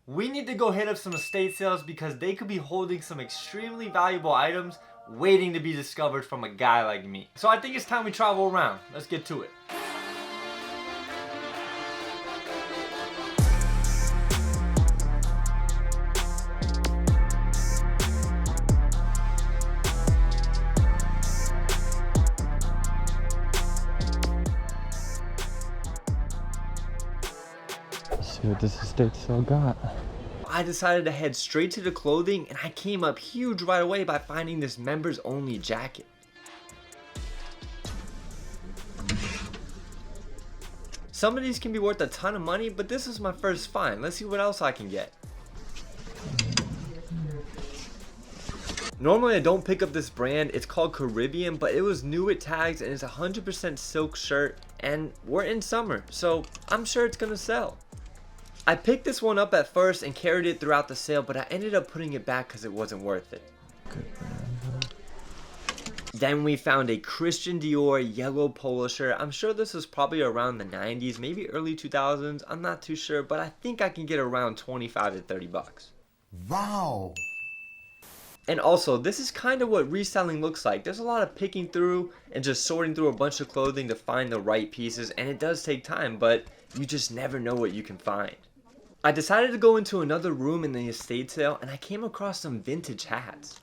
We need to go hit up some estate sales because they could be holding some extremely valuable items waiting to be discovered from a guy like me. So I think it's time we travel around. Let's get to it. See what this estate sale got. I decided to head straight to the clothing and I came up huge right away by finding this members only jacket. Some of these can be worth a ton of money, but this is my first find. Let's see what else I can get. Normally I don't pick up this brand, it's called Caribbean, but it was new with tags and it's a 100% silk shirt and we're in summer, so I'm sure it's gonna sell. I picked this one up at first and carried it throughout the sale, but I ended up putting it back because it wasn't worth it. Then we found a Christian Dior yellow polo shirt. I'm sure this was probably around the 90s, maybe early 2000s. I'm not too sure, but I think I can get around 25 to 30 bucks. Wow. And also, this is kind of what reselling looks like. There's a lot of picking through and just sorting through a bunch of clothing to find the right pieces, and it does take time, but you just never know what you can find. I decided to go into another room in the estate sale and I came across some vintage hats.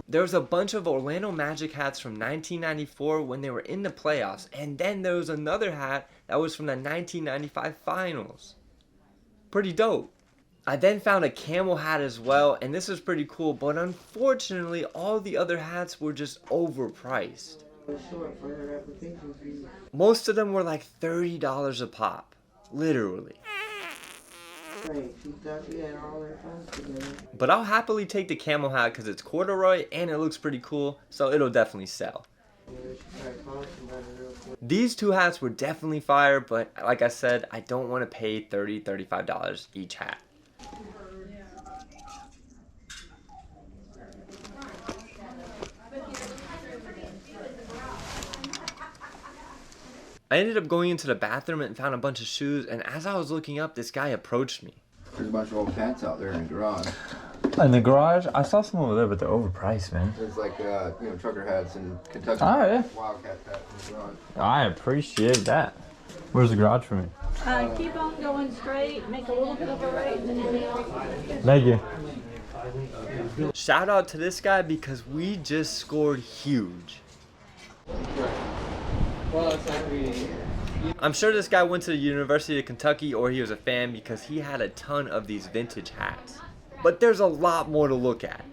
There was a bunch of Orlando Magic hats from 1994 when they were in the playoffs, and then there was another hat that was from the 1995 finals. Pretty dope. I then found a camel hat as well, and this was pretty cool, but unfortunately all the other hats were just overpriced. Most of them were like $30 a pop, literally. But I'll happily take the camel hat because it's corduroy and it looks pretty cool, so it'll definitely sell. These two hats were definitely fire, but like I said, I don't want to pay $30, $35 each hat. I ended up going into the bathroom and found a bunch of shoes, and as I was looking up, this guy approached me. There's a bunch of old pants out there in the garage. In the garage? I saw some over there, but they're overpriced, man. There's like, trucker hats and Kentucky yeah. Wildcat hats in the garage. I appreciate that. Where's the garage for me? Keep on going straight, make a little bit of a right, and then you'll be all right. Thank you. Shout out to this guy because we just scored huge. I'm sure this guy went to the University of Kentucky or he was a fan because he had a ton of these vintage hats. But there's a lot more to look at.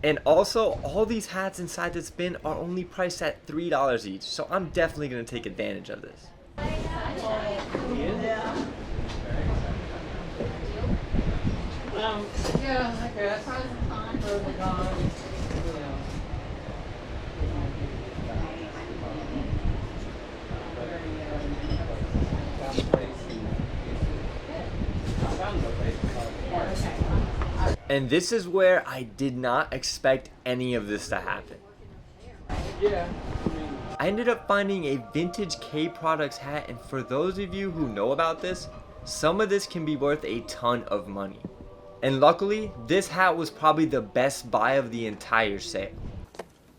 And also, all these hats inside this bin are only priced at $3 each, so I'm definitely going to take advantage of this. And this is where I did not expect any of this to happen. I ended up finding a vintage K Products hat, and for those of you who know about this, some of this can be worth a ton of money. And luckily, this hat was probably the best buy of the entire sale.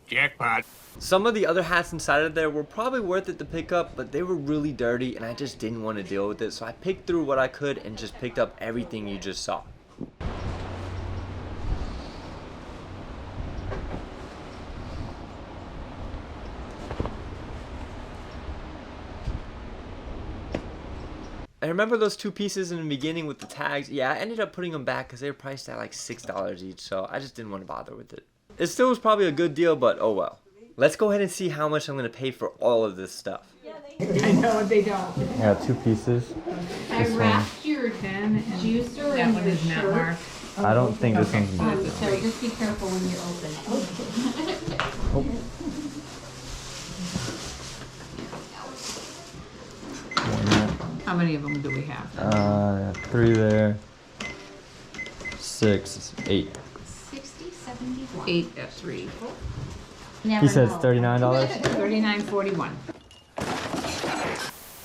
Jackpot. Some of the other hats inside of there were probably worth it to pick up, but they were really dirty and I just didn't want to deal with it, so I picked through what I could and just picked up everything you just saw. I remember those two pieces in the beginning with the tags. Yeah, I ended up putting them back because they were priced at like $6 each, so I just didn't want to bother with it. It still was probably a good deal, but oh well. Let's go ahead and see how much I'm going to pay for all of this stuff. I know they don't. I got two pieces. I wrapped your pen and Juicer that and one your is not shirt. marked. I don't think this one's... So just be careful when you open it. How many of them do we have? 3 there. 6, 8. 67 8F3. He says $39. $39.41.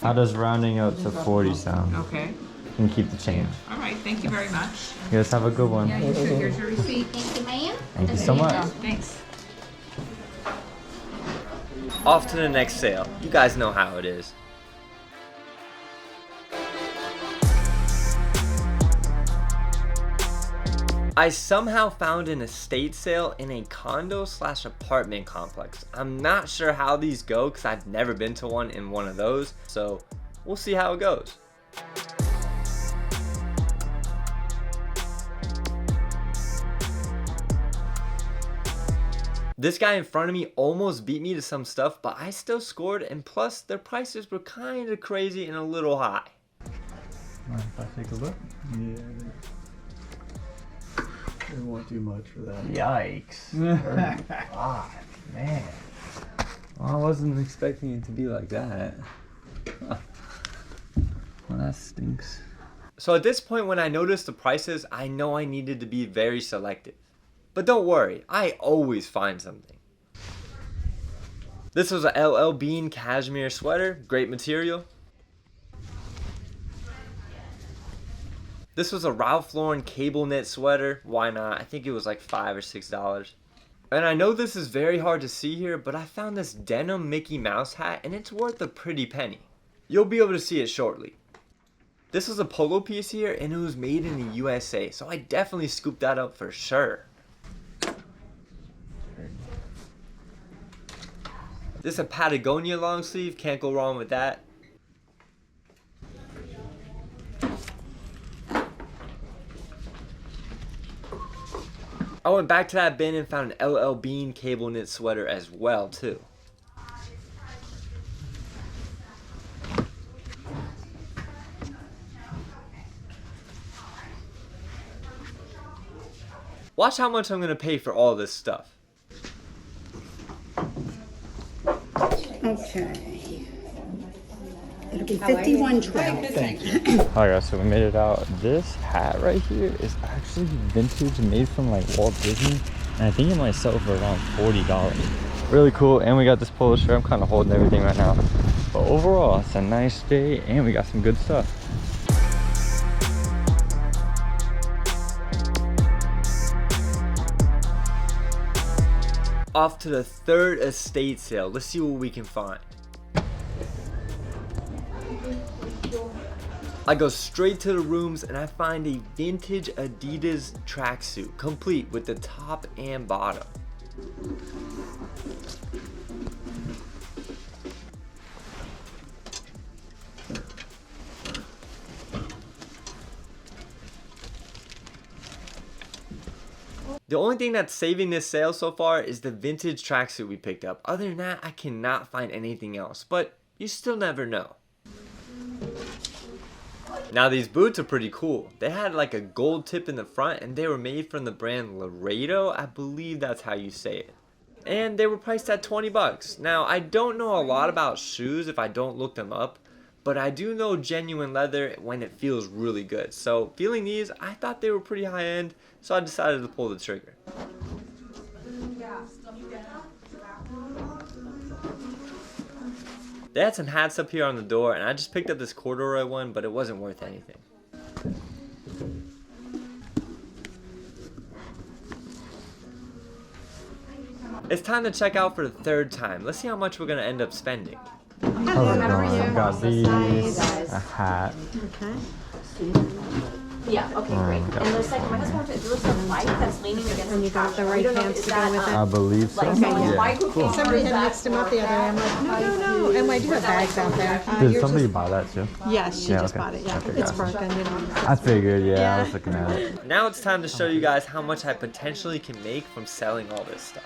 How does rounding out to 40 sound? Okay. And keep the change. All right. Thank you very much. You guys have a good one. Yeah, you too. Here's your receipt. Thank you, ma'am. Thank you so much. Thanks. Off to the next sale. You guys know how it is. I somehow found an estate sale in a condo/apartment complex. I'm not sure how these go because I've never been to one in one of those, so we'll see how it goes. This guy in front of me almost beat me to some stuff, but I still scored, and plus their prices were kind of crazy and a little high. Mind if I take a look? Yeah. They won't do much for that. Yikes. God, man. Well, I wasn't expecting it to be like that. Well, that stinks. So at this point when I noticed the prices, I know I needed to be very selective. But don't worry, I always find something. This was a LL Bean cashmere sweater, great material. This was a Ralph Lauren cable knit sweater, why not? I think it was like $5 or $6. And I know this is very hard to see here, but I found this denim Mickey Mouse hat and it's worth a pretty penny. You'll be able to see it shortly. This was a polo piece here and it was made in the USA, so I definitely scooped that up for sure. This is a Patagonia long sleeve, can't go wrong with that. I went back to that bin and found an LL Bean cable knit sweater as well too. Watch how much I'm gonna pay for all this stuff. Okay. It'll be 51.12. Thank you. Alright guys, so we made it out. This hat right here is actually vintage, made from like Walt Disney, and I think it might sell for around $40. Really cool, and we got this polo shirt. I'm kind of holding everything right now. But overall, it's a nice day, and we got some good stuff. Off to the third estate sale. Let's see what we can find. I go straight to the rooms and I find a vintage Adidas tracksuit, complete with the top and bottom. The only thing that's saving this sale so far is the vintage tracksuit we picked up. Other than that, I cannot find anything else, but you still never know. Now these boots are pretty cool. They had like a gold tip in the front and they were made from the brand Laredo. I believe that's how you say it. And they were priced at 20 bucks. Now I don't know a lot about shoes if I don't look them up, but I do know genuine leather when it feels really good. So feeling these, I thought they were pretty high end, so I decided to pull the trigger. They had some hats up here on the door, and I just picked up this corduroy one, but it wasn't worth anything. It's time to check out for the third time. Let's see how much we're gonna end up spending. I've got these, a hat. Okay. Yeah, okay, great. And the second, my husband wanted, it looks like white that's leaning against the And you got the couch. right We don't know, pants is to go that, with it? I believe so. like, Yeah. white who came Somebody from had that mixed them up the other day. I'm like, for no. And I do have bags out there. Did Yours somebody is- buy that too? Yes, she Yeah, just okay. bought it. Yeah, Okay, it's gotcha. broken, you know. I figured, yeah, I Yeah. was looking at it. Now it's time to show you guys how much I potentially can make from selling all this stuff.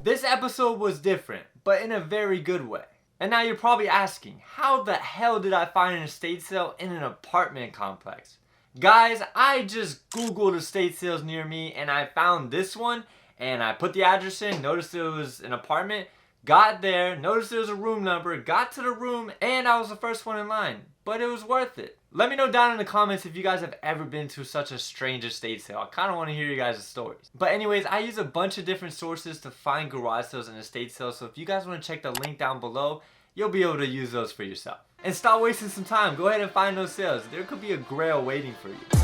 This episode was different, but in a very good way. And now you're probably asking, how the hell did I find an estate sale in an apartment complex? Guys, I just Googled estate sales near me and I found this one, and I put the address in, noticed it was an apartment, got there, noticed there was a room number, got to the room, and I was the first one in line. But it was worth it. Let me know down in the comments if you guys have ever been to such a strange estate sale. I kind of want to hear you guys' stories. But anyways, I use a bunch of different sources to find garage sales and estate sales, so if you guys want to check the link down below, you'll be able to use those for yourself. And stop wasting some time. Go ahead and find those sales. There could be a grail waiting for you.